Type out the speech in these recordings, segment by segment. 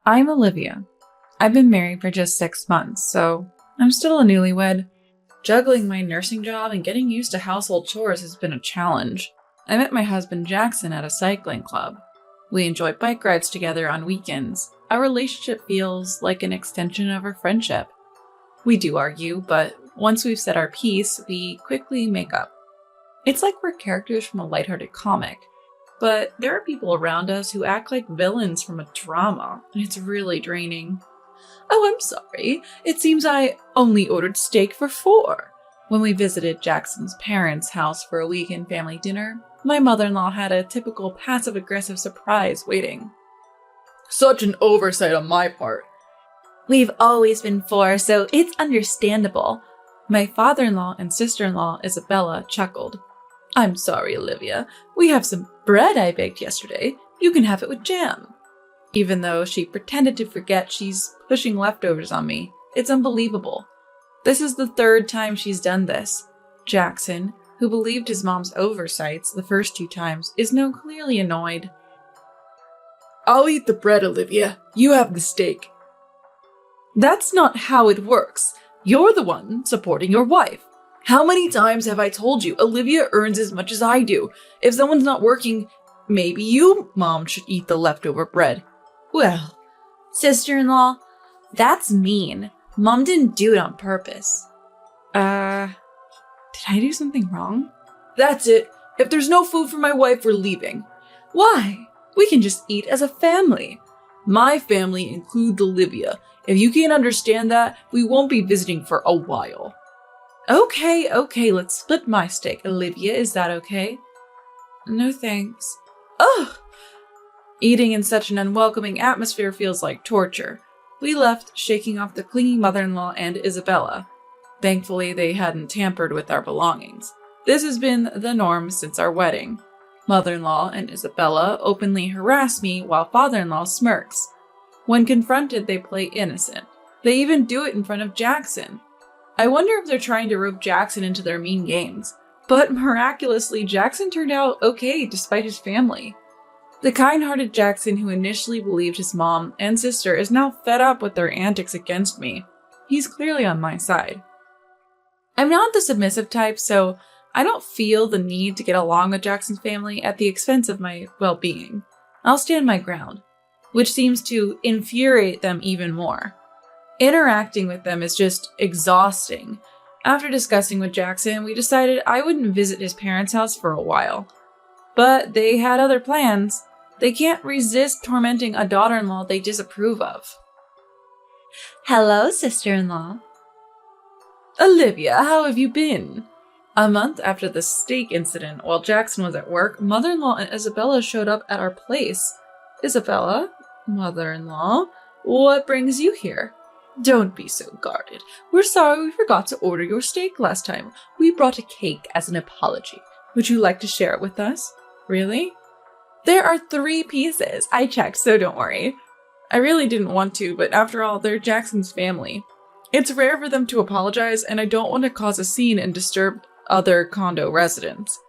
I'm Olivia. I've been married for just 6 months, so I'm still a newlywed. Juggling my nursing job and getting used to household chores has been a challenge. I met my husband Jackson at a cycling club. We enjoy bike rides together on weekends. Our relationship feels like an extension of our friendship. We do argue, but once we've said our piece, we quickly make up. It's like we're characters from a lighthearted comic. But there are people around us who act like villains from a drama, and it's really draining. Oh, I'm sorry. It seems I only ordered steak for 4. When we visited Jackson's parents' house for a weekend family dinner, my mother-in-law had a typical passive-aggressive surprise waiting. Such an oversight on my part. We've always been 4, so it's understandable. My father-in-law and sister-in-law, Isabella, chuckled. I'm sorry, Olivia. We have some bread I baked yesterday. You can have it with jam. Even though she pretended to forget, she's pushing leftovers on me. It's unbelievable. This is the 3rd time she's done this. Jackson, who believed his mom's oversights the first 2 times, is now clearly annoyed. I'll eat the bread, Olivia. You have the steak. That's not how it works. You're the one supporting your wife. How many times have I told you Olivia earns as much as I do? If someone's not working, maybe you, Mom, should eat the leftover bread. Well, sister-in-law, that's mean. Mom didn't do it on purpose. Did I do something wrong? That's it. If there's no food for my wife, we're leaving. Why? We can just eat as a family. My family includes Olivia. If you can't understand that, we won't be visiting for a while. Okay, let's split my steak. Olivia, is that okay? No thanks. Ugh! Eating in such an unwelcoming atmosphere feels like torture. We left, shaking off the clingy mother-in-law and Isabella. Thankfully, they hadn't tampered with our belongings. This has been the norm since our wedding. Mother-in-law and Isabella openly harass me while father-in-law smirks. When confronted, they play innocent. They even do it in front of Jackson. I wonder if they're trying to rope Jackson into their mean games. But miraculously, Jackson turned out okay despite his family. The kind-hearted Jackson who initially believed his mom and sister is now fed up with their antics against me. He's clearly on my side. I'm not the submissive type, so I don't feel the need to get along with Jackson's family at the expense of my well-being. I'll stand my ground, which seems to infuriate them even more. Interacting with them is just exhausting. After discussing with Jackson, we decided I wouldn't visit his parents' house for a while. But they had other plans. They can't resist tormenting a daughter-in-law they disapprove of. Hello, sister-in-law. Olivia, how have you been? A month after the steak incident, while Jackson was at work, mother-in-law and Isabella showed up at our place. Isabella, mother-in-law, what brings you here? Don't be so guarded. We're sorry we forgot to order your steak last time. We brought a cake as an apology. Would you like to share it with us? Really? There are 3 pieces. I checked, so don't worry. I really didn't want to, but after all, they're Jackson's family. It's rare for them to apologize, and I don't want to cause a scene and disturb other condo residents.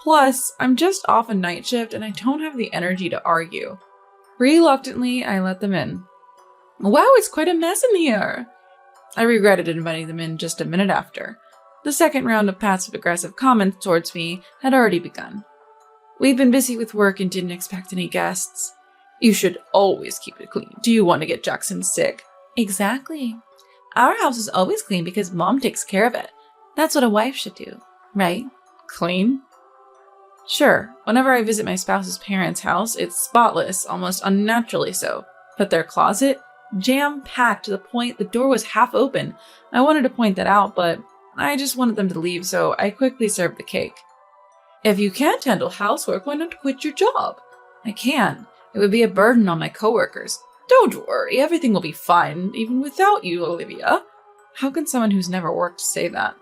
Plus, I'm just off a night shift and I don't have the energy to argue. Reluctantly, I let them in. Wow, it's quite a mess in here! I regretted inviting them in just a minute after. The second round of passive-aggressive comments towards me had already begun. We've been busy with work and didn't expect any guests. You should always keep it clean. Do you want to get Jackson sick? Exactly. Our house is always clean because Mom takes care of it. That's what a wife should do, right? Clean? Sure, whenever I visit my spouse's parents' house, it's spotless, almost unnaturally so. But their closet? Jam-packed to the point the door was half open. I wanted to point that out, but I just wanted them to leave, so I quickly served the cake. If you can't handle housework, why not quit your job? I can. It would be a burden on my coworkers. Don't worry, everything will be fine, even without you, Olivia. How can someone who's never worked say that?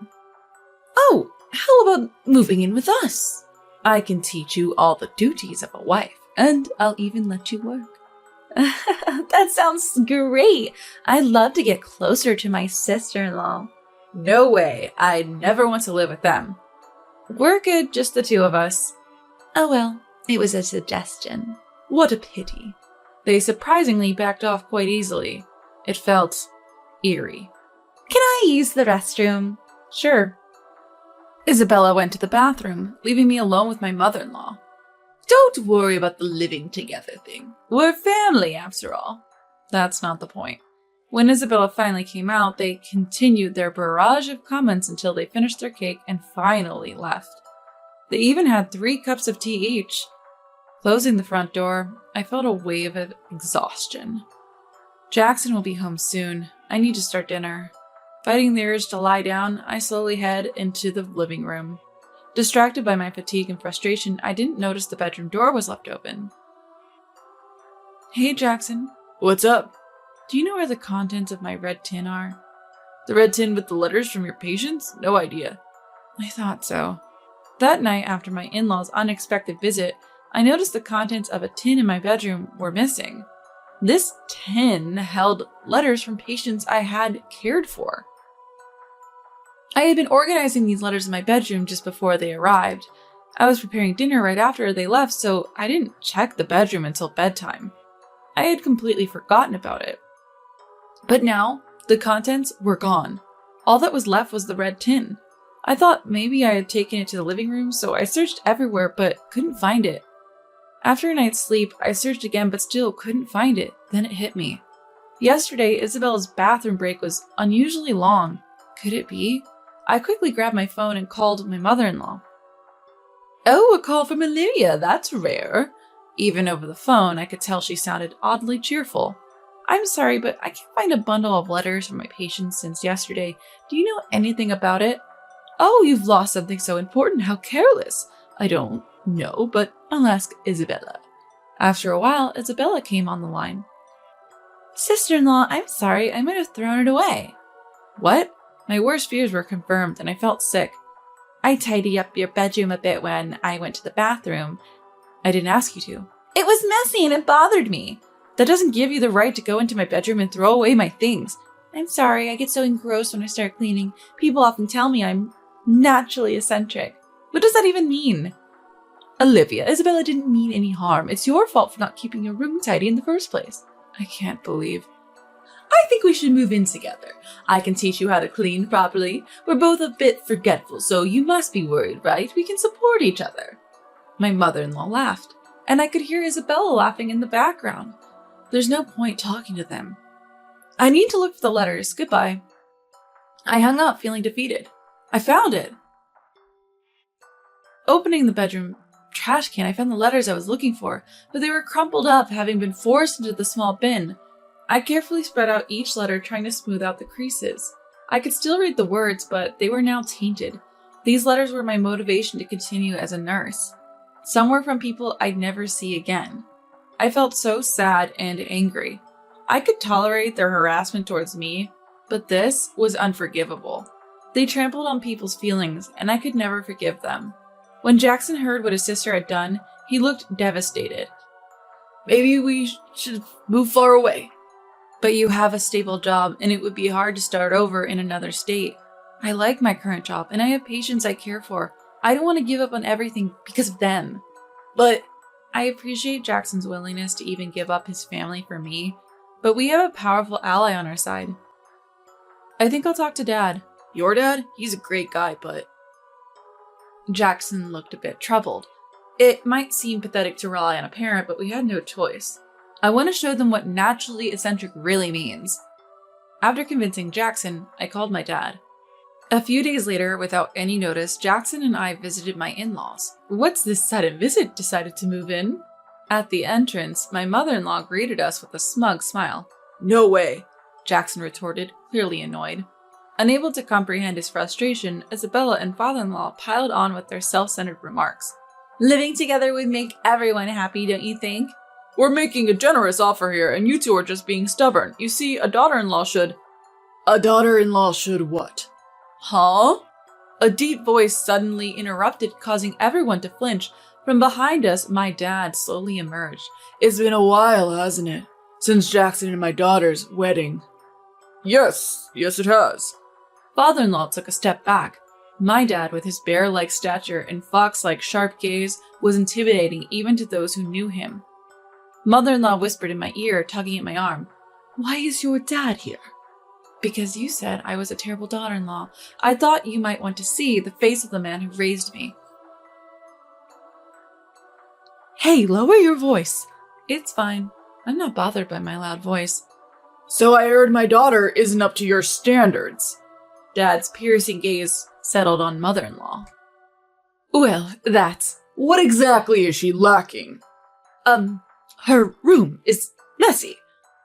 Oh, how about moving in with us? I can teach you all the duties of a wife, and I'll even let you work. That sounds great. I'd love to get closer to my sister-in-law. No way. I'd never want to live with them. We're good, just the 2 of us. Oh well, it was a suggestion. What a pity. They surprisingly backed off quite easily. It felt eerie. Can I use the restroom? Sure. Isabella went to the bathroom, leaving me alone with my mother-in-law. Don't worry about the living together thing. We're family, after all. That's not the point. When Isabella finally came out, they continued their barrage of comments until they finished their cake and finally left. They even had 3 cups of tea each. Closing the front door, I felt a wave of exhaustion. Jackson will be home soon. I need to start dinner. Fighting the urge to lie down, I slowly head into the living room. Distracted by my fatigue and frustration, I didn't notice the bedroom door was left open. Hey, Jackson. What's up? Do you know where the contents of my red tin are? The red tin with the letters from your patients? No idea. I thought so. That night, after my in-laws' unexpected visit, I noticed the contents of a tin in my bedroom were missing. This tin held letters from patients I had cared for. I had been organizing these letters in my bedroom just before they arrived. I was preparing dinner right after they left, so I didn't check the bedroom until bedtime. I had completely forgotten about it. But now, the contents were gone. All that was left was the red tin. I thought maybe I had taken it to the living room, so I searched everywhere but couldn't find it. After a night's sleep, I searched again but still couldn't find it. Then it hit me. Yesterday, Isabella's bathroom break was unusually long. Could it be? I quickly grabbed my phone and called my mother-in-law. Oh, a call from Olivia. That's rare. Even over the phone, I could tell she sounded oddly cheerful. I'm sorry, but I can't find a bundle of letters from my patients since yesterday. Do you know anything about it? Oh, you've lost something so important. How careless. I don't know, but I'll ask Isabella. After a while, Isabella came on the line. Sister-in-law, I'm sorry. I might have thrown it away. What? My worst fears were confirmed, and I felt sick. I tidied up your bedroom a bit when I went to the bathroom. I didn't ask you to. It was messy and it bothered me. That doesn't give you the right to go into my bedroom and throw away my things. I'm sorry, I get so engrossed when I start cleaning. People often tell me I'm naturally eccentric. What does that even mean? Olivia, Isabella didn't mean any harm. It's your fault for not keeping your room tidy in the first place. I can't believe. I think we should move in together. I can teach you how to clean properly. We're both a bit forgetful, so you must be worried, right? We can support each other. My mother-in-law laughed, and I could hear Isabella laughing in the background. There's no point talking to them. I need to look for the letters. Goodbye. I hung up, feeling defeated. I found it. Opening the bedroom trash can, I found the letters I was looking for, but they were crumpled up, having been forced into the small bin. I carefully spread out each letter, trying to smooth out the creases. I could still read the words, but they were now tainted. These letters were my motivation to continue as a nurse. Some were from people I'd never see again. I felt so sad and angry. I could tolerate their harassment towards me, but this was unforgivable. They trampled on people's feelings, and I could never forgive them. When Jackson heard what his sister had done, he looked devastated. Maybe we should move far away. But you have a stable job, and it would be hard to start over in another state. I like my current job, and I have patients I care for. I don't want to give up on everything because of them. But I appreciate Jackson's willingness to even give up his family for me, but we have a powerful ally on our side. I think I'll talk to Dad. Your dad? He's a great guy, but... Jackson looked a bit troubled. It might seem pathetic to rely on a parent, but we had no choice. I want to show them what naturally eccentric really means. After convincing Jackson, I called my dad. A few days later, without any notice, Jackson and I visited my in-laws. What's this sudden visit? Decided to move in? At the entrance, my mother-in-law greeted us with a smug smile. No way, Jackson retorted, clearly annoyed. Unable to comprehend his frustration, Isabella and father-in-law piled on with their self-centered remarks. Living together would make everyone happy, don't you think? We're making a generous offer here, and you two are just being stubborn. You see, a daughter-in-law should... A daughter-in-law should what? Huh? A deep voice suddenly interrupted, causing everyone to flinch. From behind us, my dad slowly emerged. It's been a while, hasn't it? Since Jackson and my daughter's wedding. Yes, it has. Father-in-law took a step back. My dad, with his bear-like stature and fox-like sharp gaze, was intimidating even to those who knew him. Mother-in-law whispered in my ear, tugging at my arm. Why is your dad here? Because you said I was a terrible daughter-in-law. I thought you might want to see the face of the man who raised me. Hey, lower your voice. It's fine. I'm not bothered by my loud voice. So I heard my daughter isn't up to your standards. Dad's piercing gaze settled on mother-in-law. Well, that's... What exactly is she lacking? Her room is messy.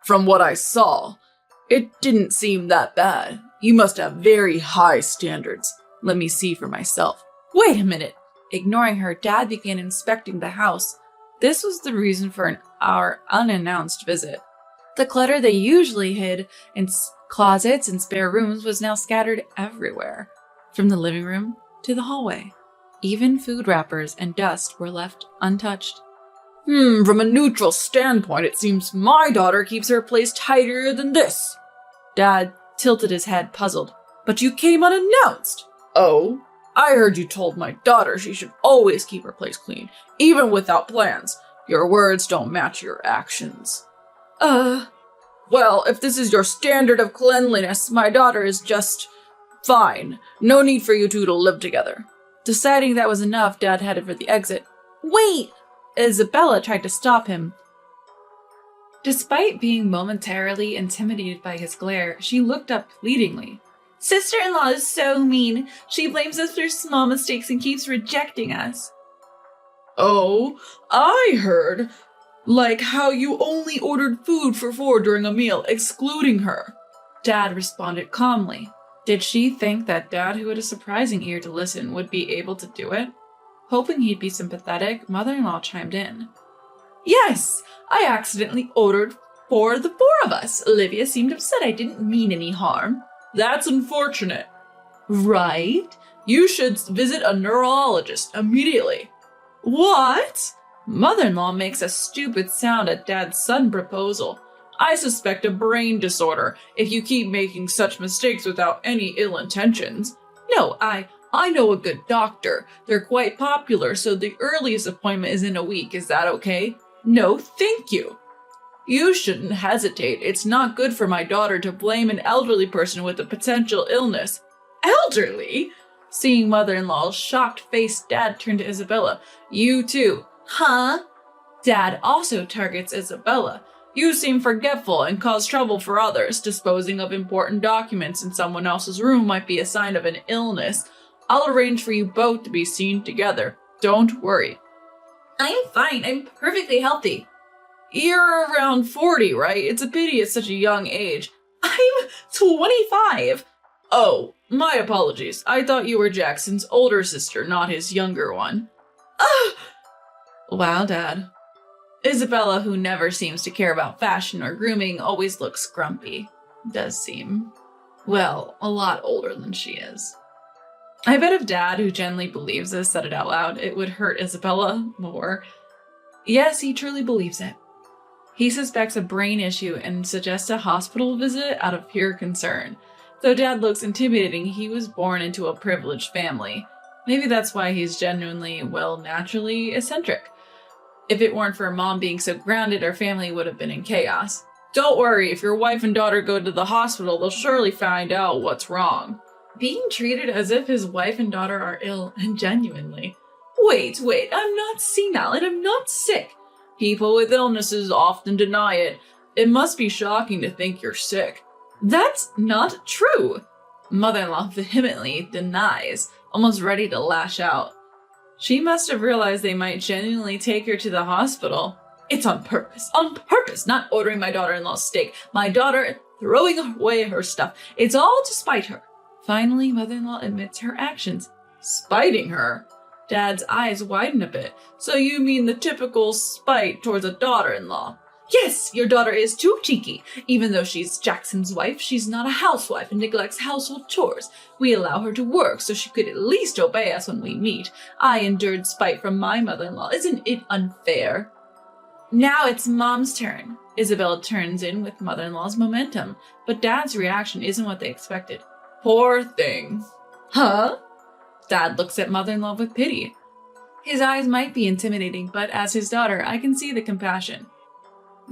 From what I saw, it didn't seem that bad. You must have very high standards. Let me see for myself. Wait a minute. Ignoring her, Dad began inspecting the house. This was the reason for our unannounced visit. The clutter they usually hid in closets and spare rooms was now scattered everywhere, from the living room to the hallway. Even food wrappers and dust were left untouched. From a neutral standpoint, it seems my daughter keeps her place tidier than this. Dad tilted his head, puzzled. But you came unannounced. Oh? I heard you told my daughter she should always keep her place clean, even without plans. Your words don't match your actions. Well, if this is your standard of cleanliness, my daughter is just fine. No need for you two to live together. Deciding that was enough, Dad headed for the exit. Wait! Isabella tried to stop him. Despite being momentarily intimidated by his glare, she looked up pleadingly. Sister-in-law is so mean. She blames us for small mistakes and keeps rejecting us. Oh, I heard. Like how you only ordered food for 4 during a meal, excluding her. Dad responded calmly. Did she think that Dad, who had a surprising ear to listen, would be able to do it? Hoping he'd be sympathetic, mother-in-law chimed in. Yes, I accidentally ordered for the 4 of us. Olivia seemed upset I didn't mean any harm. That's unfortunate. Right? You should visit a neurologist immediately. What? Mother-in-law makes a stupid sound at Dad's sudden proposal. I suspect a brain disorder if you keep making such mistakes without any ill intentions. No, I know a good doctor. They're quite popular, so the earliest appointment is in a week. Is that okay? No, thank you. You shouldn't hesitate. It's not good for my daughter to blame an elderly person with a potential illness. Elderly? Seeing mother-in-law's shocked face, Dad turned to Isabella. You too. Huh? Dad also targets Isabella. You seem forgetful and cause trouble for others. Disposing of important documents in someone else's room might be a sign of an illness. I'll arrange for you both to be seen together. Don't worry. I'm fine. I'm perfectly healthy. You're around 40, right? It's a pity at such a young age. I'm 25. Oh, my apologies. I thought you were Jackson's older sister, not his younger one. Wow, Dad. Isabella, who never seems to care about fashion or grooming, always looks grumpy. Does seem, well, a lot older than she is. I bet if Dad, who generally believes this, said it out loud, it would hurt Isabella more. Yes, he truly believes it. He suspects a brain issue and suggests a hospital visit out of pure concern. Though Dad looks intimidating, he was born into a privileged family. Maybe that's why he's genuinely, well, naturally eccentric. If it weren't for Mom being so grounded, our family would have been in chaos. Don't worry, if your wife and daughter go to the hospital, they'll surely find out what's wrong. Being treated as if his wife and daughter are ill, and genuinely. Wait, I'm not senile and I'm not sick. People with illnesses often deny it. It must be shocking to think you're sick. That's not true. Mother-in-law vehemently denies, almost ready to lash out. She must have realized they might genuinely take her to the hospital. It's on purpose, not ordering my daughter-in-law's steak. My daughter throwing away her stuff. It's all to spite her. Finally, mother-in-law admits her actions. Spiting her? Dad's eyes widen a bit. So you mean the typical spite towards a daughter-in-law? Yes, your daughter is too cheeky. Even though she's Jackson's wife, she's not a housewife and neglects household chores. We allow her to work so she could at least obey us when we meet. I endured spite from my mother-in-law. Isn't it unfair? Now it's Mom's turn. Isabella turns in with mother-in-law's momentum, but Dad's reaction isn't what they expected. Poor thing. Huh? Dad looks at mother-in-law with pity. His eyes might be intimidating, but as his daughter, I can see the compassion.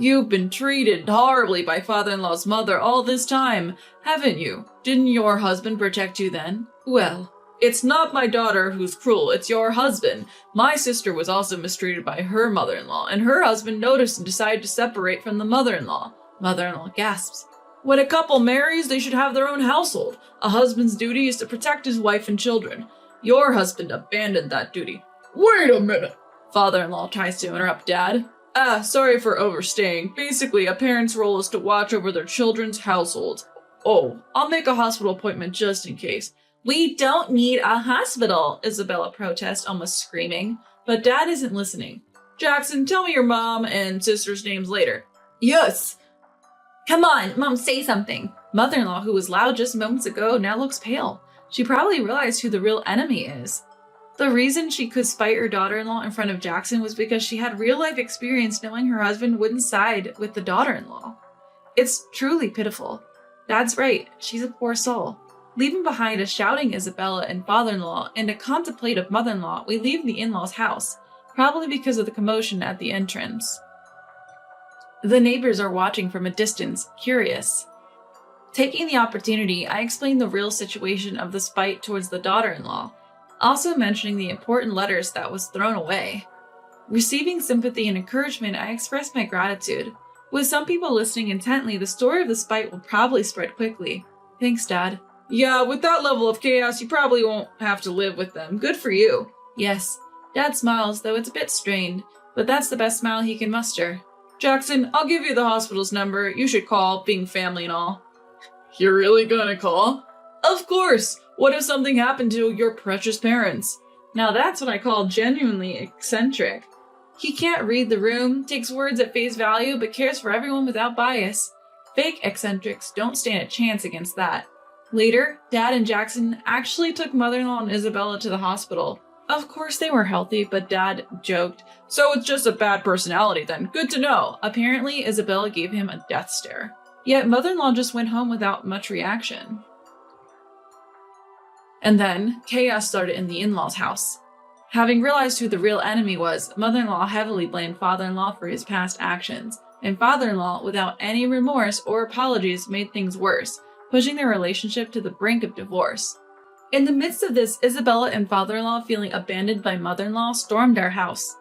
You've been treated horribly by father-in-law's mother all this time, haven't you? Didn't your husband protect you then? Well, it's not my daughter who's cruel, it's your husband. My sister was also mistreated by her mother-in-law, and her husband noticed and decided to separate from the mother-in-law. Mother-in-law gasps. When a couple marries, they should have their own household. A husband's duty is to protect his wife and children. Your husband abandoned that duty. Wait a minute! Father-in-law tries to interrupt Dad. Sorry for overstaying. Basically, a parent's role is to watch over their children's households. Oh, I'll make a hospital appointment just in case. We don't need a hospital, Isabella protests, almost screaming. But Dad isn't listening. Jackson, tell me your mom and sister's names later. Yes! Come on, Mom, say something. Mother-in-law, who was loud just moments ago, now looks pale. She probably realized who the real enemy is. The reason she could spite her daughter-in-law in front of Jackson was because she had real-life experience knowing her husband wouldn't side with the daughter-in-law. It's truly pitiful. Dad's right, she's a poor soul. Leaving behind a shouting Isabella and father-in-law and a contemplative mother-in-law, we leave the in-laws' house, probably because of the commotion at the entrance. The neighbors are watching from a distance, curious. Taking the opportunity, I explain the real situation of the spite towards the daughter-in-law, also mentioning the important letters that was thrown away. Receiving sympathy and encouragement, I express my gratitude. With some people listening intently, the story of the spite will probably spread quickly. Thanks, Dad. Yeah, with that level of chaos, you probably won't have to live with them. Good for you. Yes. Dad smiles, though it's a bit strained, but that's the best smile he can muster. Jackson, I'll give you the hospital's number. You should call, being family and all. You're really gonna call? Of course! What if something happened to your precious parents? Now that's what I call genuinely eccentric. He can't read the room, takes words at face value, but cares for everyone without bias. Fake eccentrics don't stand a chance against that. Later, Dad and Jackson actually took mother-in-law and Isabella to the hospital. Of course they were healthy, but Dad joked, "So it's just a bad personality then. Good to know." Apparently, Isabella gave him a death stare. Yet mother-in-law just went home without much reaction. And then, chaos started in the in-laws' house. Having realized who the real enemy was, mother-in-law heavily blamed father-in-law for his past actions, and father-in-law, without any remorse or apologies, made things worse, pushing their relationship to the brink of divorce. In the midst of this, Isabella and father-in-law, feeling abandoned by mother-in-law, stormed our house.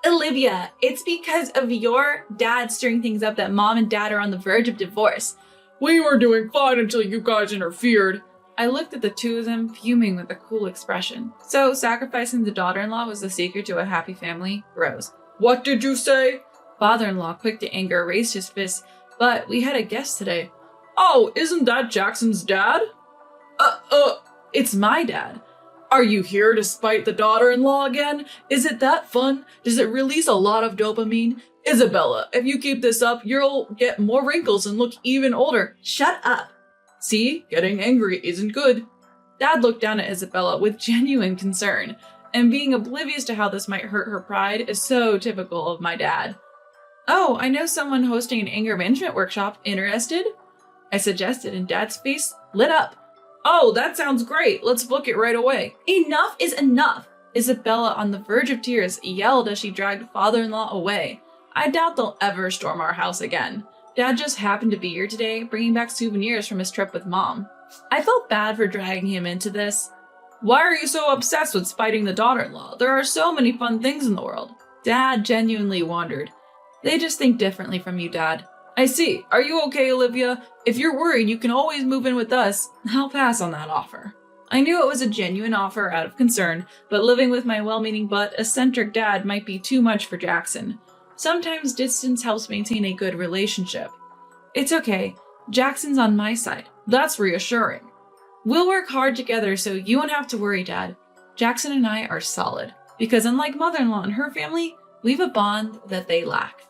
Olivia, it's because of your dad stirring things up that Mom and Dad are on the verge of divorce. We were doing fine until you guys interfered. I looked at the two of them, fuming with a cool expression. So, sacrificing the daughter-in-law was the secret to a happy family? Rose. What did you say? Father-in-law, quick to anger, raised his fist. But we had a guest today. Oh, isn't that Jackson's dad? It's my dad. Are you here to spite the daughter-in-law again? Is it that fun? Does it release a lot of dopamine? Isabella, if you keep this up, you'll get more wrinkles and look even older. Shut up. See, getting angry isn't good. Dad looked down at Isabella with genuine concern, and being oblivious to how this might hurt her pride is so typical of my dad. Oh, I know someone hosting an anger management workshop. Interested? I suggested, and Dad's face lit up. Oh, that sounds great. Let's book it right away. Enough is enough! Isabella, on the verge of tears, yelled as she dragged father-in-law away. I doubt they'll ever storm our house again. Dad just happened to be here today, bringing back souvenirs from his trip with Mom. I felt bad for dragging him into this. Why are you so obsessed with spiting the daughter-in-law? There are so many fun things in the world. Dad genuinely wondered. They just think differently from you, Dad. I see. Are you okay, Olivia? If you're worried, you can always move in with us. I'll pass on that offer. I knew it was a genuine offer out of concern, but living with my well-meaning but eccentric dad might be too much for Jackson. Sometimes distance helps maintain a good relationship. It's okay. Jackson's on my side. That's reassuring. We'll work hard together so you won't have to worry, Dad. Jackson and I are solid, because unlike mother-in-law and her family, we've a bond that they lack.